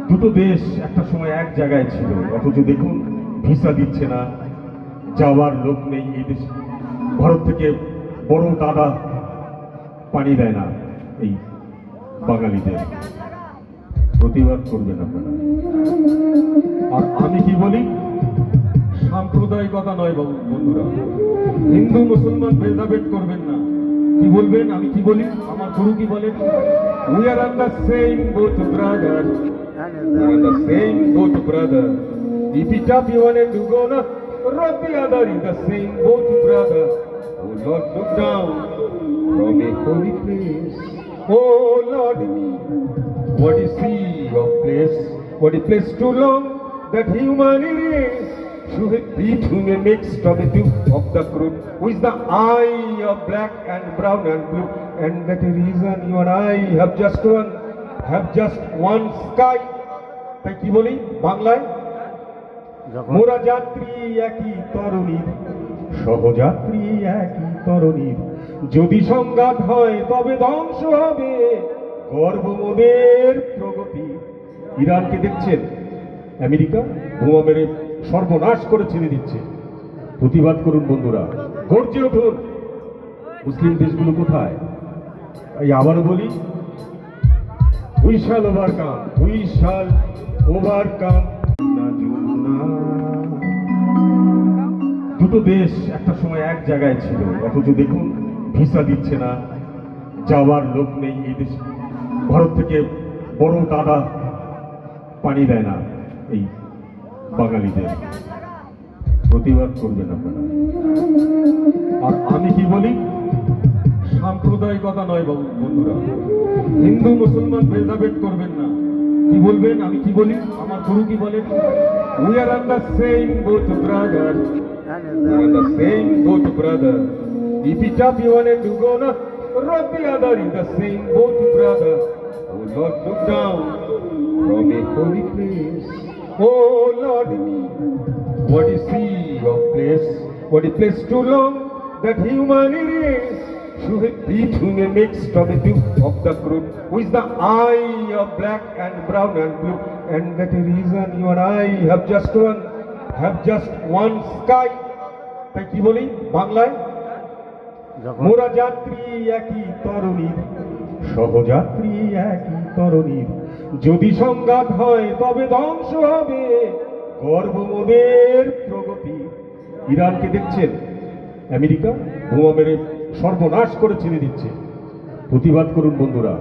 দুটো দেশ একটা সময় এক জায়গায় ছিল, অথচ দেখুন ভিসা দিচ্ছে না, যাওয়ার লোক নেই। এই দেশ ভারত থেকে বড় দাদা পানি দেয় না এই বাঙালিদের। প্রতিবাদ করবেন আপনারা। আর আমি কি বলি, সাম্প্রদায়িকতা নয় বন্ধুরা, হিন্দু মুসলমান ভেদাভেদ করবেন না। কি বলবেন, আমি কি বলি, আমার গুরু কি বলেন, we are on the same boat brother, we are on the same boat brother. If it up you wanted to go na, rock the other in the same boat brother. Oh Lord, look down from a holy place. Oh Lord, what is sea of place? What is place too long that human race should it be to a mixed of the two of the group, who is the eye of black and brown and blue, and that reason you and I have just one sky. তাই কি বলি বাংলায়, মোরা যাত্রী একই তরণীর, সহযাত্রী একই তরণীর, যদি সংঘাত হয় তবে ধ্বংস হবে গর্ব মোদের প্রগতি। ইরানকে দেখছেন, আমেরিকা বোমা মেরে সর্বনাশ করে ছেড়ে দিচ্ছে। প্রতিবাদ করুন বন্ধুরা, গর্জে উঠুন। মুসলিম দেশগুলো কোথায়? এই আবারও বলি, we shall overcome, we shall overcome. দুটো দেশ একটা সময় এক জায়গায় ছিল, অথচ দেখুন ভিসা দিচ্ছে না, যাওয়ার লোক নেই। এই দেশ ভারত থেকে বড় দাদা পানি দেয় না এই বাঙালিদের। প্রতিবাদ করবেন আপনারা। আর আমি কি বলি, সাম্প্রদায়িকতা নয় বন্ধুরা, হিন্দু মুসলমান ভেদাভেদ করবেন না। কি বলবেন, আমি কি বলি, আমার গুরু কি বলেন, we are on the same boat brother, we are on the same boat brother. If it up you wanted to go na, rock the other in the same boat brother. Oh Lord, look down from a holy place. Oh Lord, what is sea of place? What is place too long that human race should it be to a mixed of the two of the group, who is the eye of black and brown and blue, and that reason you and I have just one sky. তাই কি বলি বাংলায়, মোরা যাত্রী একই তরণীর, সহযাত্রী একই তরণীর, যদি সংঘাত হয় তবে ধ্বংস হবে গর্ব মোদের প্রগতি। ইরানকে দেখছেন, আমেরিকা বোমা মেরে সর্বনাশ করে ছেড়ে দিচ্ছে। প্রতিবাদ করুন বন্ধুরা।